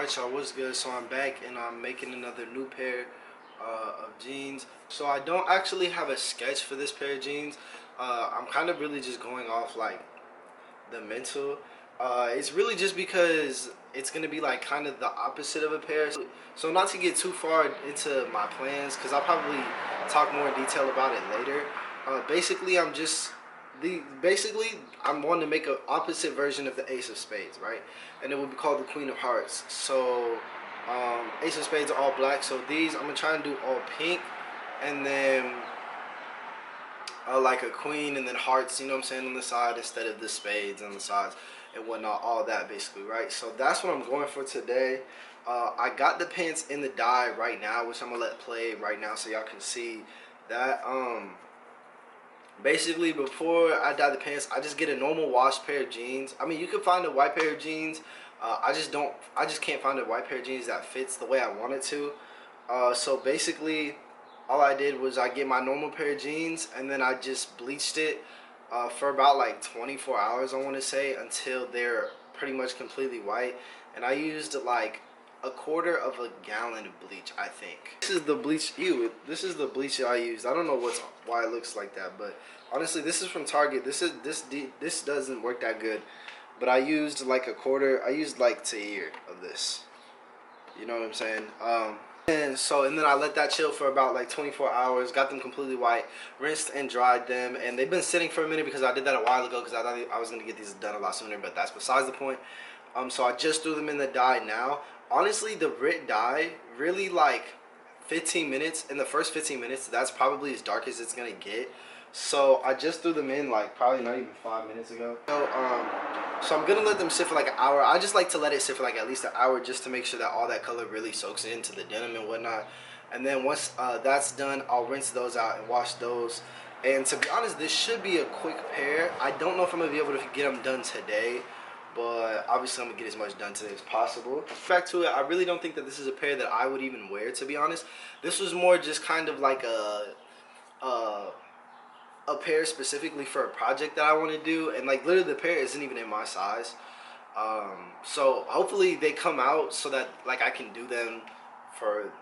Alright y'all, what's good? So I'm back and I'm making another new pair of jeans. So I don't actually have a sketch for this pair of jeans. I'm kind of really just going off like the mental. It's really just because it's gonna be like kind of the opposite of a pair. So not to get too far into my plans, because I'll probably talk more in detail about it later. Basically, I'm wanting to make an opposite version of the Ace of Spades, right? And it would be called the Queen of Hearts. So Ace of Spades are all black. So these I'm gonna try and do all pink, and then like a queen and then hearts, you know what I'm saying, on the side instead of the spades on the sides and whatnot, all that basically, right? So that's what I'm going for today. I got the pants in the dye right now, which I'm gonna let play right now so y'all can see that. Basically, before I dye the pants, I just get a normal wash pair of jeans. I mean, you can find a white pair of jeans. I just can't find a white pair of jeans that fits the way I want it to. So basically, all I did was I get my normal pair of jeans and then I just bleached it for about like 24 hours, I want to say, until they're pretty much completely white. And I used like a quarter of a gallon of bleach, I think. This is the bleach. This is the bleach that I used. I don't know why it looks like that, but honestly, this is from Target. This doesn't work that good, but I used like a quarter. I used like to here of this. You know what I'm saying? And then I let that chill for about like 24 hours, got them completely white, rinsed and dried them, and they've been sitting for a minute because I did that a while ago because I thought I was going to get these done a lot sooner, but that's besides the point. So I just threw them in the dye now. Honestly, the Rit dye, really like 15 minutes, in the first 15 minutes, that's probably as dark as it's going to get. So I just threw them in like probably not even 5 minutes ago. So I'm gonna let them sit for like an hour. I just like to let it sit for like at least an hour just to make sure that all that color really soaks into the denim and whatnot. And then once that's done, I'll rinse those out and wash those. And to be honest, this should be a quick pair. I don't know if I'm gonna be able to get them done today, but obviously I'm gonna get as much done today as possible. Back to it, I really don't think that this is a pair that I would even wear, to be honest. This was more just kind of like a pair specifically for a project that I want to do, and like literally the pair isn't even in my size. So hopefully they come out so that like I can do them for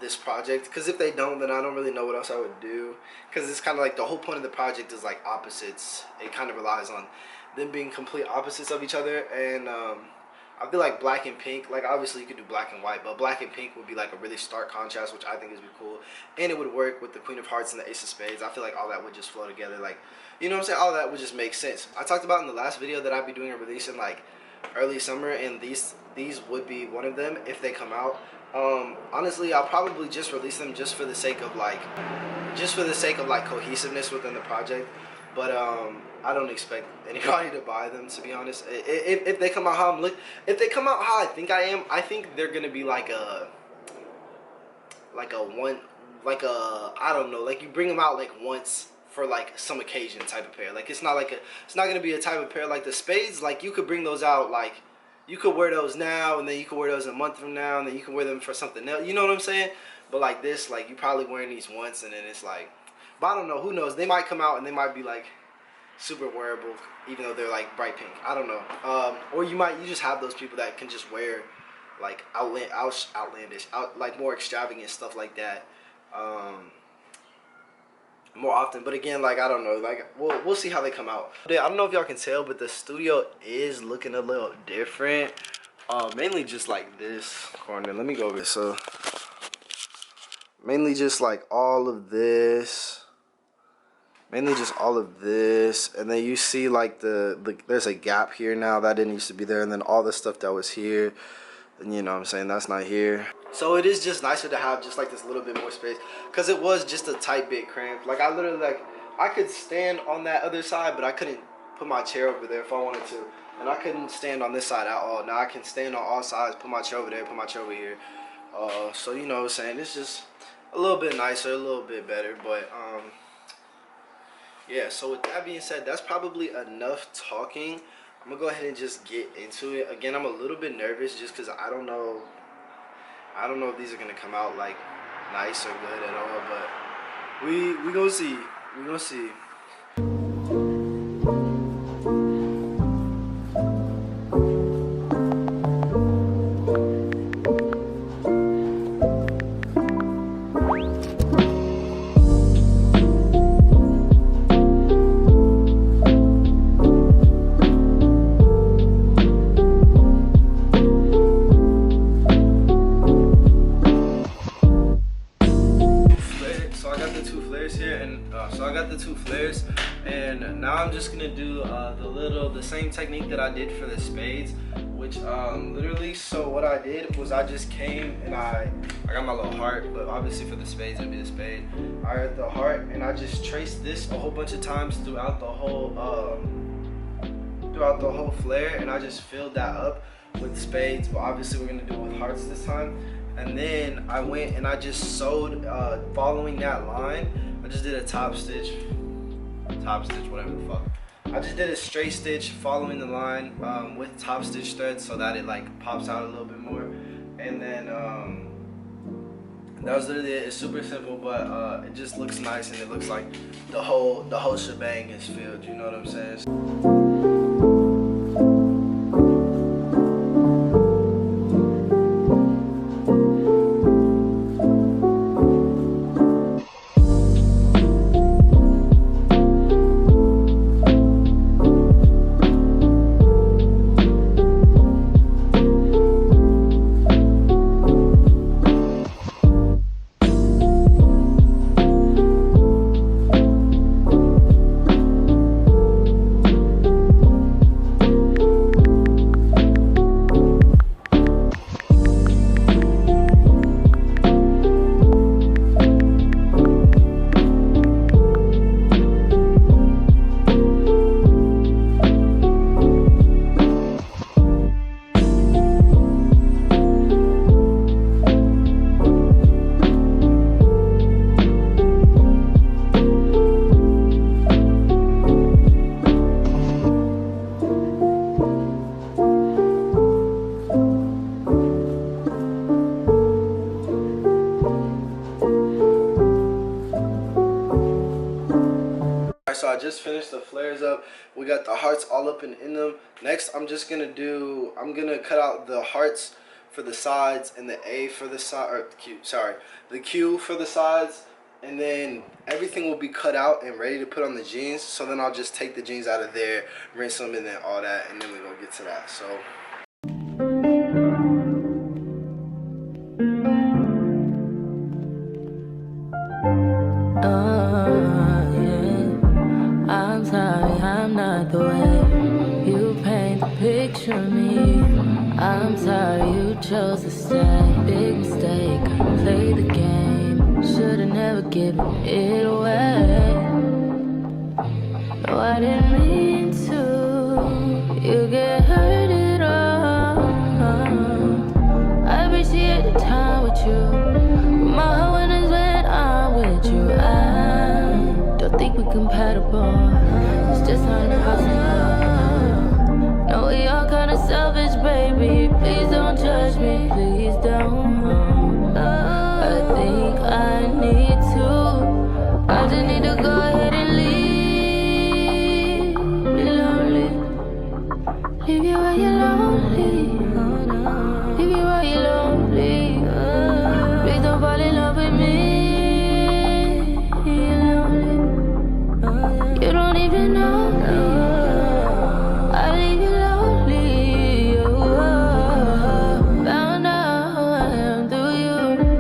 this project, because if they don't, then I don't really know what else I would do, because it's kind of like the whole point of the project is like opposites. It kind of relies on them being complete opposites of each other, and I feel like black and pink, like obviously you could do black and white, but black and pink would be like a really stark contrast, which I think would be cool. And it would work with the Queen of Hearts and the Ace of Spades. I feel like all that would just flow together, like, you know what I'm saying? All that would just make sense. I talked about in the last video that I'd be doing a release in like early summer, and these would be one of them if they come out. Honestly, I'll probably just release them just for the sake of like cohesiveness within the project. But I don't expect anybody to buy them, to be honest. If they come out how I think I am, I think they're gonna be like a I don't know, like you bring them out like once for like some occasion type of pair. Like it's not gonna be a type of pair like the spades. Like you could bring those out, like you could wear those now, and then you could wear those a month from now, and then you can wear them for something else. You know what I'm saying? But like this, like you probably wearing these once, and then it's like. But I don't know, who knows? They might come out and they might be like super wearable, even though they're like bright pink. I don't know. Or you just have those people that can just wear like outlandish, like more extravagant stuff like that more often. But again, like I don't know, like we'll see how they come out. I don't know if y'all can tell, but the studio is looking a little different. Mainly just like this corner. Let me go over. So mainly just like all of this. Mainly just all of this, and then you see like there's a gap here now that didn't used to be there, and then all the stuff that was here, and you know what I'm saying, that's not here. So it is just nicer to have just like this little bit more space, because it was just a tight bit cramped. Like I literally, like I could stand on that other side, but I couldn't put my chair over there if I wanted to, and I couldn't stand on this side at all. Now I can stand on all sides, put my chair over there, put my chair over here. So you know what I'm saying, it's just a little bit nicer, a little bit better. But yeah, so with that being said, that's probably enough talking. I'm gonna go ahead and just get into it. Again, I'm a little bit nervous just because I don't know if these are gonna come out like nice or good at all, but we gonna see. We gonna see. just gonna do the same technique that I did for the spades, which literally, so what I did was I just came and I got my little heart, but obviously for the spades it'd be a spade. I had the heart and I just traced this a whole bunch of times throughout the whole flare, and I just filled that up with spades, but obviously we're gonna do it with hearts this time. And then I went and I just sewed following that line. I just did a top stitch, whatever the fuck. I just did a straight stitch following the line with top stitch thread so that it like pops out a little bit more. And then that was literally it. It's super simple, but it just looks nice and it looks like the whole shebang is filled, you know what I'm saying? So I just finished the flares up. We got the hearts all up and in them. Next, I'm gonna cut out the hearts for the sides and the A for the side, or the Q for the sides, and then everything will be cut out and ready to put on the jeans. So then I'll just take the jeans out of there, rinse them, and then all that, and then we're gonna get to that. So. I'm sorry, I'm not the way you paint the picture of me. I'm sorry you chose to stay. Big mistake, play the game. Should've never given it away. No, I didn't mean to. You get hurt at all. I appreciate the time with you. My heart is when I'm with you. I don't think we're compatible. It's just not impossible. No, we all kinda selfish, baby. Please don't judge me, please don't. I think I need to. I just need to go ahead and leave. Be lonely. Leave you where you're lonely. Leave you where you're lonely. Please don't fall in love with me. You don't even know me. I leave you lonely. Found out who I am through you,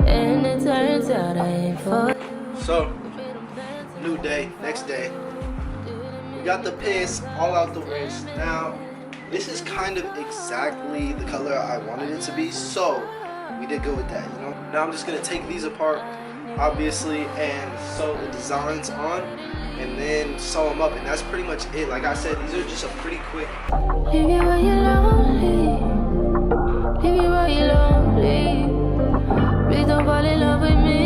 and it turns out I ain't for you. So, new day, next day. We got the piss all out the wrist. Now, this is kind of exactly the color I wanted it to be, so we did go with that, you know. Now I'm just gonna take these apart, obviously, and sew the designs on, and then sew them up, and that's pretty much it. Like I said, these are just a pretty quick. Leave you where you're lonely. Leave you where you're lonely. Please don't fall in love with me.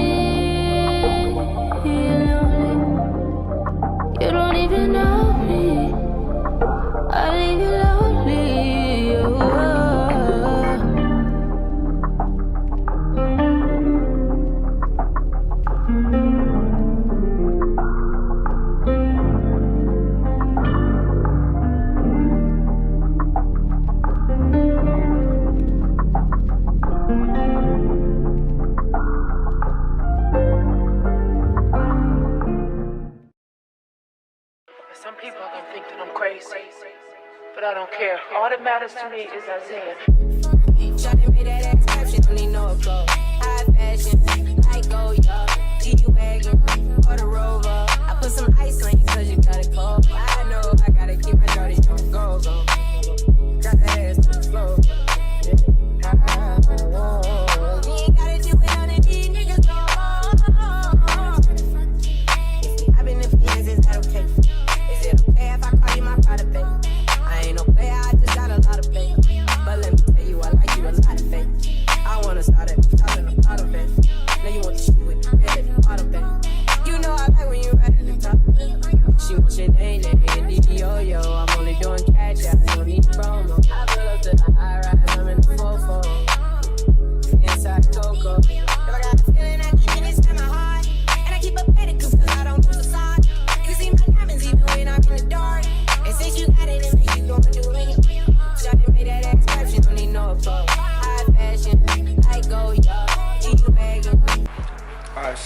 You're lonely. You don't even know me. I leave you lonely. Some people are gonna think that I'm crazy, but I don't care. All that matters to me is Isaiah. Shawty made that ass clap, she don't need no flow. High fashion, like Goya, G-Wagon, or the Rover. I put some ice on you 'cause you got it cold. I know I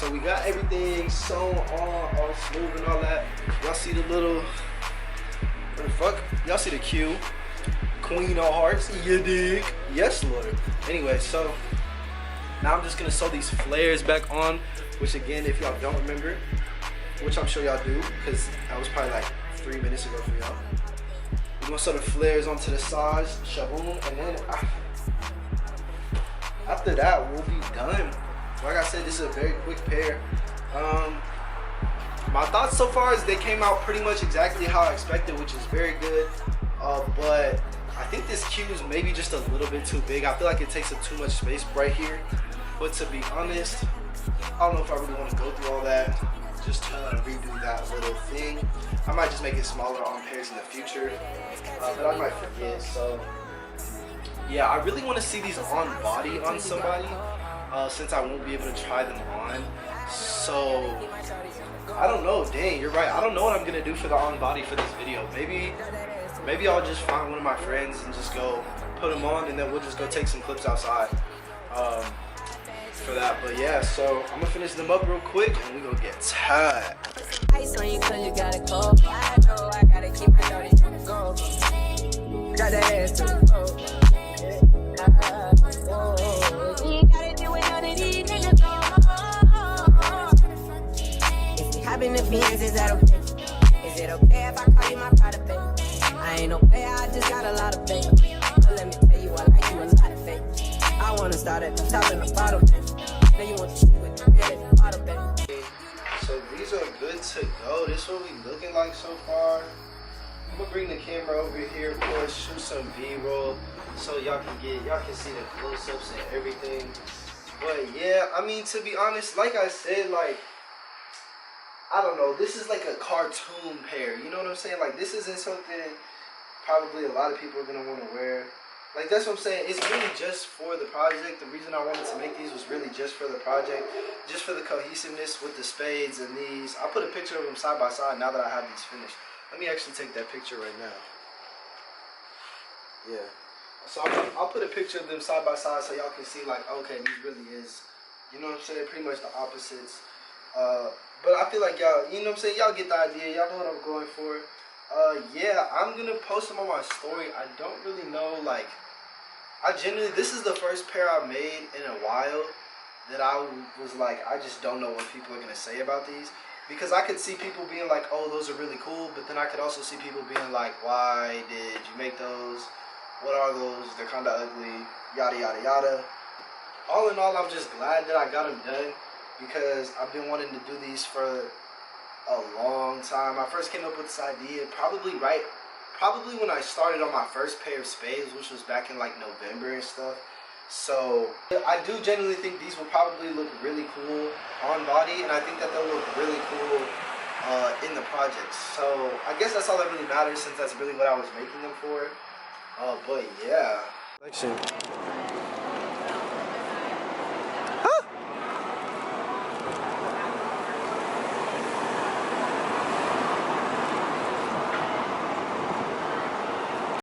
So we got everything sewn on, all smooth and all that. Y'all see the little, what the fuck? Y'all see the Q, Queen of Hearts, you dig? Yes, Lord. Anyway, so now I'm just gonna sew these flares back on, which again, if y'all don't remember, which I'm sure y'all do, because that was probably like 3 minutes ago for y'all. We're gonna sew the flares onto the sides, shaboom, and then after that, we'll be done. Like I said, this is a very quick pair. My thoughts so far is they came out pretty much exactly how I expected, which is very good. But I think this Q is maybe just a little bit too big. I feel like it takes up too much space right here. But to be honest, I don't know if I really want to go through all that. Just to redo that little thing. I might just make it smaller on pairs in the future. But I might forget. So yeah, I really want to see these on body on somebody. Since I won't be able to try them on. So I don't know. Dang, you're right. I don't know what I'm gonna do for the on body for this video. Maybe I'll just find one of my friends and just go put them on, and then we'll just go take some clips outside for that. But yeah, so I'm gonna finish them up real quick and we gonna get tied. Ice on you 'cause you gotta go. I know I gotta keep my dirty go. Got that ass to go. You gotta do it on it, you nigga go. If we having a fiance, is that okay? Is it okay if I call you my pride, baby? I ain't no player, I just got a lot of faith. But let me tell you, I like you a lot of faith. I wanna start at the top and the bottom, baby. Now you want to see what you get at the bottom, baby. So these are good to go. This is what we looking like so far. I'm gonna bring the camera over here, of course, shoot some B-roll so y'all can see the close-ups and everything. But yeah, I mean, to be honest, like I said, like, I don't know, this is like a cartoon pair, you know what I'm saying? Like, this isn't something probably a lot of people are gonna want to wear. Like, that's what I'm saying, it's really just for the project. The reason I wanted to make these was really just for the project, just for the cohesiveness with the spades and these. I'll put a picture of them side by side now that I have these finished. Let me actually take that picture right now. Yeah. So I'll put a picture of them side by side so y'all can see, like, okay, these really is, you know what I'm saying, pretty much the opposites. But I feel like y'all, you know what I'm saying, y'all get the idea. Y'all know what I'm going for. Yeah, I'm going to post them on my story. I don't really know, like, this is the first pair I made in a while that I was like, I just don't know what people are going to say about these. Because I could see people being like, oh, those are really cool. But then I could also see people being like, why did you make those? What are those? They're kind of ugly. Yada, yada, yada. All in all, I'm just glad that I got them done. Because I've been wanting to do these for a long time. I first came up with this idea probably when I started on my first pair of spades, which was back in like November and stuff. So I do genuinely think these will probably look really cool on body, and I think that they'll look really cool in the project. So I guess that's all that really matters, since that's really what I was making them for. But yeah.